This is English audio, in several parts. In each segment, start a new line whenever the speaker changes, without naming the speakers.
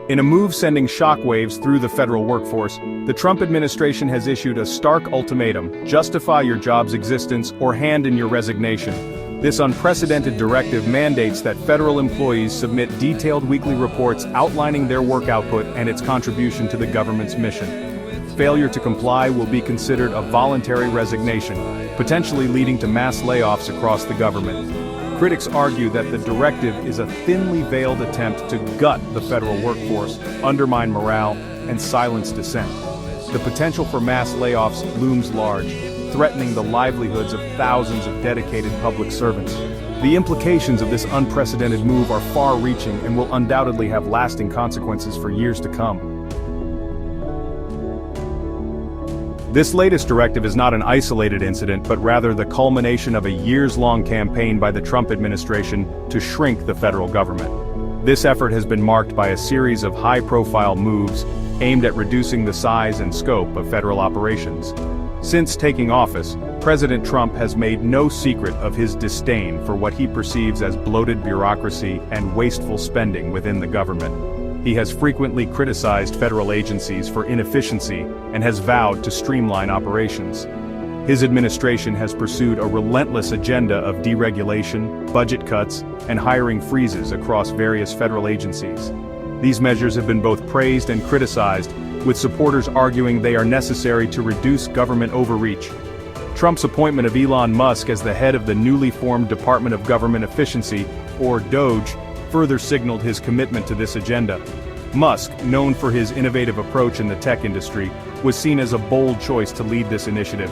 In a move sending shockwaves through the federal workforce, the Trump administration has issued a stark ultimatum: justify your job's existence or hand in your resignation. This unprecedented directive mandates that federal employees submit detailed weekly reports outlining their work output and its contribution to the government's mission. Failure to comply will be considered a voluntary resignation, potentially leading to mass layoffs across the government. Critics argue that the directive is a thinly veiled attempt to gut the federal workforce, undermine morale, and silence dissent. The potential for mass layoffs looms large, threatening the livelihoods of thousands of dedicated public servants. The implications of this unprecedented move are far-reaching and will undoubtedly have lasting consequences for years to come. This latest directive is not an isolated incident, but rather the culmination of a years-long campaign by the Trump administration to shrink the federal government. This effort has been marked by a series of high-profile moves aimed at reducing the size and scope of federal operations. Since taking office, President Trump has made no secret of his disdain for what he perceives as bloated bureaucracy and wasteful spending within the government. He has frequently criticized federal agencies for inefficiency and has vowed to streamline operations. His administration has pursued a relentless agenda of deregulation, budget cuts, and hiring freezes across various federal agencies. These measures have been both praised and criticized, with supporters arguing they are necessary to reduce government overreach. Trump's appointment of Elon Musk as the head of the newly formed Department of Government Efficiency, or DOGE, further signaled his commitment to this agenda. Musk, known for his innovative approach in the tech industry, was seen as a bold choice to lead this initiative.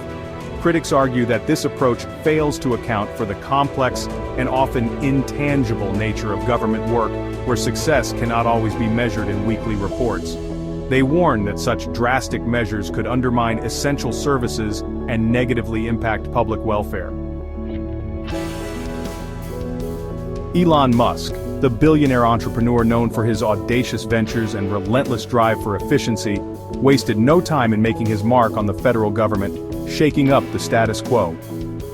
Critics argue that this approach fails to account for the complex and often intangible nature of government work, where success cannot always be measured in weekly reports. They warn that such drastic measures could undermine essential services and negatively impact public welfare. Elon Musk, the billionaire entrepreneur known for his audacious ventures and relentless drive for efficiency, wasted no time in making his mark on the federal government, shaking up the status quo.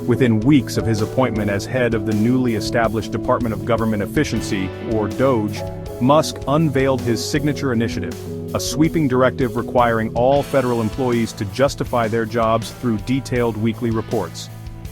Within weeks of his appointment as head of the newly established Department of Government Efficiency, or DOGE, Musk unveiled his signature initiative, a sweeping directive requiring all federal employees to justify their jobs through detailed weekly reports.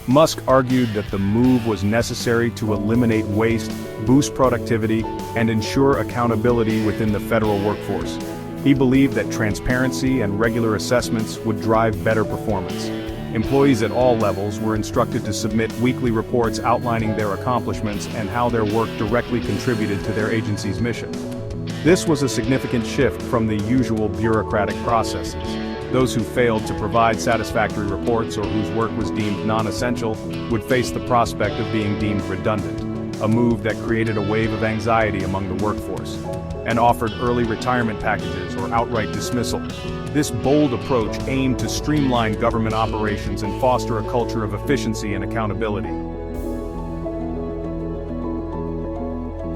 Musk argued that the move was necessary to eliminate waste, boost productivity, and ensure accountability within the federal workforce. He believed that transparency and regular assessments would drive better performance. Employees at all levels were instructed to submit weekly reports outlining their accomplishments and how their work directly contributed to their agency's mission. This was a significant shift from the usual bureaucratic processes. Those who failed to provide satisfactory reports or whose work was deemed non-essential would face the prospect of being deemed redundant, a move that created a wave of anxiety among the workforce, and offered early retirement packages or outright dismissal. This bold approach aimed to streamline government operations and foster a culture of efficiency and accountability.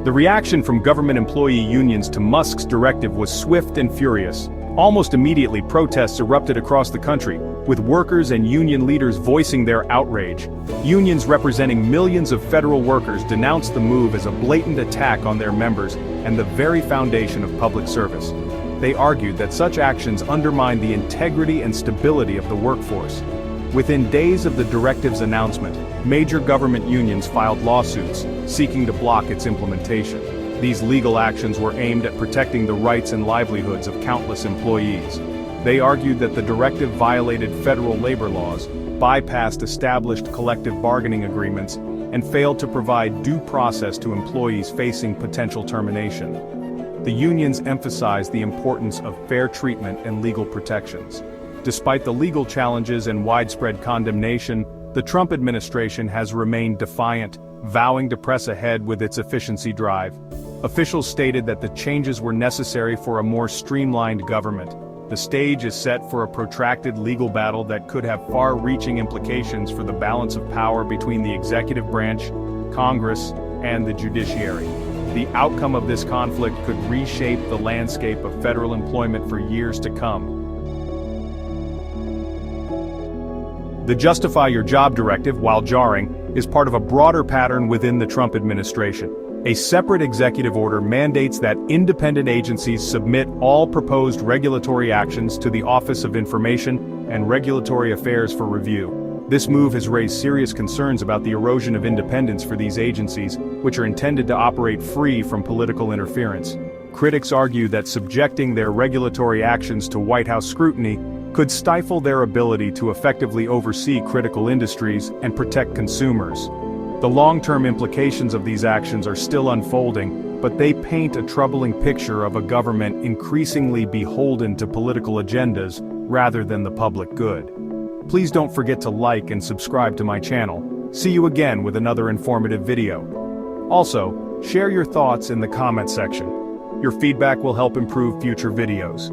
The reaction from government employee unions to Musk's directive was swift and furious. Almost immediately, protests erupted across the country, with workers and union leaders voicing their outrage. Unions representing millions of federal workers denounced the move as a blatant attack on their members and the very foundation of public service. They argued that such actions undermine the integrity and stability of the workforce. Within days of the directive's announcement, major government unions filed lawsuits, seeking to block its implementation. These legal actions were aimed at protecting the rights and livelihoods of countless employees. They argued that the directive violated federal labor laws, bypassed established collective bargaining agreements, and failed to provide due process to employees facing potential termination. The unions emphasized the importance of fair treatment and legal protections. Despite the legal challenges and widespread condemnation, the Trump administration has remained defiant, vowing to press ahead with its efficiency drive. Officials stated that the changes were necessary for a more streamlined government. The stage is set for a protracted legal battle that could have far-reaching implications for the balance of power between the executive branch, Congress, and the judiciary. The outcome of this conflict could reshape the landscape of federal employment for years to come. The Justify Your Job directive, while jarring, is part of a broader pattern within the Trump administration. A separate executive order mandates that independent agencies submit all proposed regulatory actions to the Office of Information and Regulatory Affairs for review. This move has raised serious concerns about the erosion of independence for these agencies, which are intended to operate free from political interference. Critics argue that subjecting their regulatory actions to White House scrutiny could stifle their ability to effectively oversee critical industries and protect consumers. The long-term implications of these actions are still unfolding, but they paint a troubling picture of a government increasingly beholden to political agendas rather than the public good. Please don't forget to like and subscribe to my channel. See you again with another informative video. Also, share your thoughts in the comment section. Your feedback will help improve future videos.